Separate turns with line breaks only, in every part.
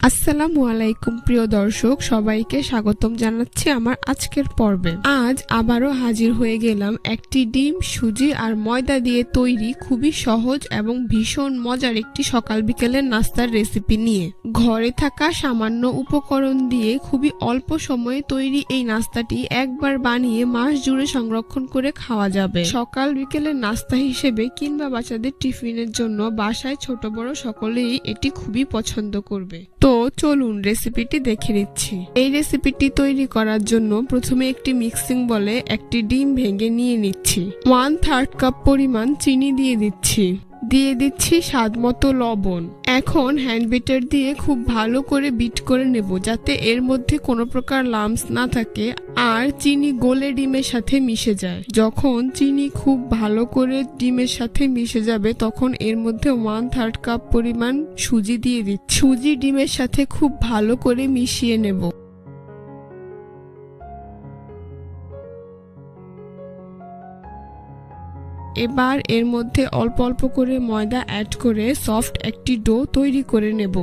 আসসালামু আলাইকুম প্রিয় দর্শক, সবাইকে স্বাগতম জানাচ্ছি আমার আজকের পর্বে। আজ আবারও হাজির হয়ে গেলাম একটি ডিম, সুজি আর ময়দা দিয়ে তৈরি খুবই সহজ এবং ভীষণ মজার একটি সকাল বিকেলের নাস্তার রেসিপি নিয়ে। ঘরে থাকা সামান্য উপকরণ দিয়ে খুবই অল্প সময়ে তৈরি এই নাস্তাটি একবার বানিয়ে মাস জুড়ে সংরক্ষণ করে খাওয়া যাবে। সকাল বিকেলের নাস্তা হিসেবে কিংবা বাচ্চাদের টিফিনের জন্য বাসায় ছোট বড় সকলেই এটি খুবই পছন্দ করবে। তো চলুন রেসিপিটি দেখে নিচ্ছি। এই রেসিপিটি তৈরি করার জন্য প্রথমে একটি মিক্সিং বলে একটি ডিম ভেঙে নিয়ে নিচ্ছি। 1/3 কাপ পরিমাণ চিনি দিয়ে দিচ্ছি স্বাদ মতো লবণ। এখন হ্যান্ড বিটার দিয়ে খুব ভালো করে বিট করে নেব, যাতে এর মধ্যে কোনো প্রকার লাম্পস না থাকে আর চিনি গলে ডিমের সাথে মিশে যায়। যখন চিনি খুব ভালো করে ডিমের সাথে মিশে যাবে তখন এর মধ্যে 1/3 কাপ পরিমাণ সুজি দিয়ে দিচ্ছি। সুজি ডিমের সাথে খুব ভালো করে মিশিয়ে নেব। এবার এর মধ্যে অল্প অল্প করে ময়দা অ্যাড করে সফট একটি ডো তৈরি করে নেব।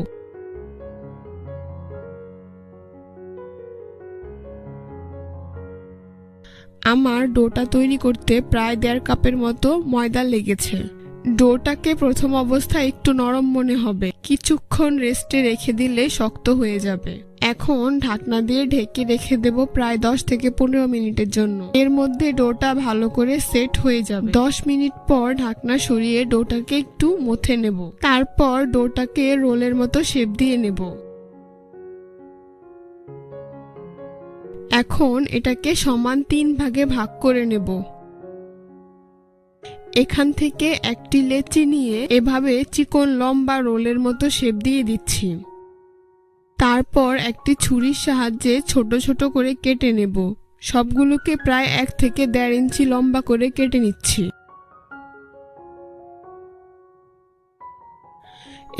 আমার ডোটা তৈরি করতে প্রায় 1.5 কাপের মতো ময়দা লেগেছে। ডোটাকে প্রথম অবস্থায় একটু নরম মনে হবে, কিছুক্ষণ রেস্টে রেখে দিলে শক্ত হয়ে যাবে। এখন ঢাকনা দিয়ে ঢেকে রেখে দেব প্রায় 10 থেকে 15 মিনিটের জন্য। এর মধ্যে ডোটা ভালো করে সেট হয়ে যাবে। 10 মিনিট পর ঢাকনা সরিয়ে ডোটাকে একটু মথে নেব। তারপর ডোটাকে রোলের মতো শেপ দিয়ে নেব। এখন এটাকে সমান 3 ভাগে ভাগ করে নেব। এখান থেকে একটি লেচি নিয়ে এভাবে চিকন লম্বা রোলের মতো শেপ দিয়ে দিচ্ছি। তারপর একটি ছুরির সাহায্যে ছোট ছোট করে কেটে নেব। সবগুলোকে প্রায় 1 থেকে 1.5 ইঞ্চি লম্বা করে কেটে নিচ্ছি।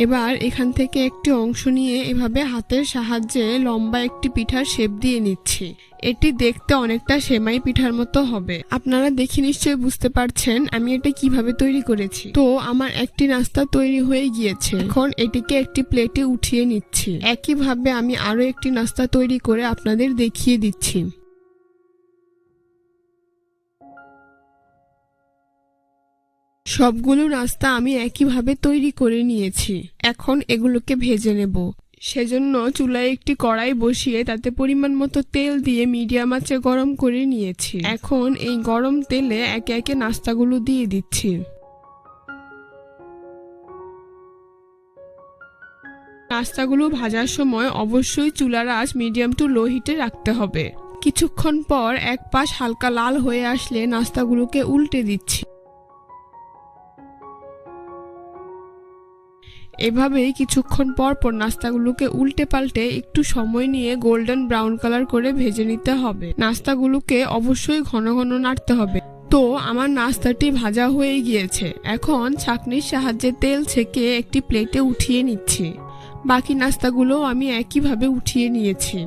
এবার এখান থেকে একটি অংশ নিয়ে এভাবে হাতের সাহায্যে লম্বা একটি পিঠার শেপ দিয়ে নিচ্ছি। এটি দেখতে অনেকটা সেমাই পিঠার মতো হবে। আপনারা দেখে নিশ্চয়ই বুঝতে পারছেন আমি এটা কিভাবে তৈরি করেছি। তো আমার একটি নাস্তা তৈরি হয়ে গিয়েছে। এখন এটিকে একটি প্লেটে উঠিয়ে নিচ্ছি। একইভাবে আমি আরো একটি নাস্তা তৈরি করে আপনাদের দেখিয়ে দিচ্ছি। সবগুলো নাস্তা আমি একইভাবে তৈরি করে নিয়েছি। এখন এগুলোকে ভেজে নেব। সেজন্য চুলায় একটি কড়াই বসিয়ে তাতে পরিমাণ মতো তেল দিয়ে মিডিয়াম আঁচে গরম করে নিয়েছি। এখন এই গরম তেলে একে একে নাস্তাগুলো দিয়ে দিচ্ছি। নাস্তাগুলো ভাজার সময় অবশ্যই চুলার আঁচ মিডিয়াম টু লো হিটে রাখতে হবে। কিছুক্ষণ পর এক পাশ হালকা লাল হয়ে আসলে নাস্তাগুলোকে উল্টে দিচ্ছি। এভাবেই কিছুক্ষণ পর পর নাস্তাগুলোকে উল্টে পাল্টে একটু সময় নিয়ে গোল্ডেন ব্রাউন কালার করে ভেজে নিতে হবে। নাস্তাগুলোকে অবশ্যই ঘন ঘন নাড়তে হবে। তো আমার নাস্তাটি ভাজা হয়ে গিয়েছে। এখন ছাঁকনির সাহায্যে তেল ছেঁকে একটি প্লেটে উঠিয়ে নিচ্ছি। বাকি নাস্তাগুলো আমি একইভাবে উঠিয়ে নিয়েছি।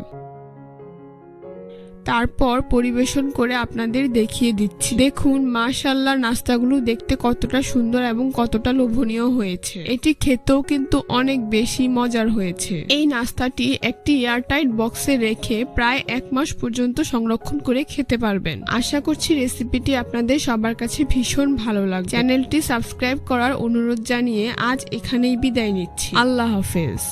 তারপর পরিবেশন করে আপনাদের দেখিয়ে দিচ্ছি। দেখুন মাশাআল্লাহ, নাস্তাগুলো দেখতে কতটা সুন্দর এবং কতটা লোভনীয় হয়েছে। এটি খেতেও কিন্তু অনেক বেশি মজার হয়েছে। এই নাস্তাটি একটি এয়ারটাইট বক্সে রেখে প্রায় 1 মাস পর্যন্ত সংরক্ষণ করে খেতে পারবেন। আশা করছি রেসিপিটি আপনাদের সবার কাছে ভীষণ ভালো লাগবে। চ্যানেলটি সাবস্ক্রাইব করার অনুরোধ জানিয়ে আজ এখানেই বিদায় নিচ্ছি। আল্লাহ হাফেজ।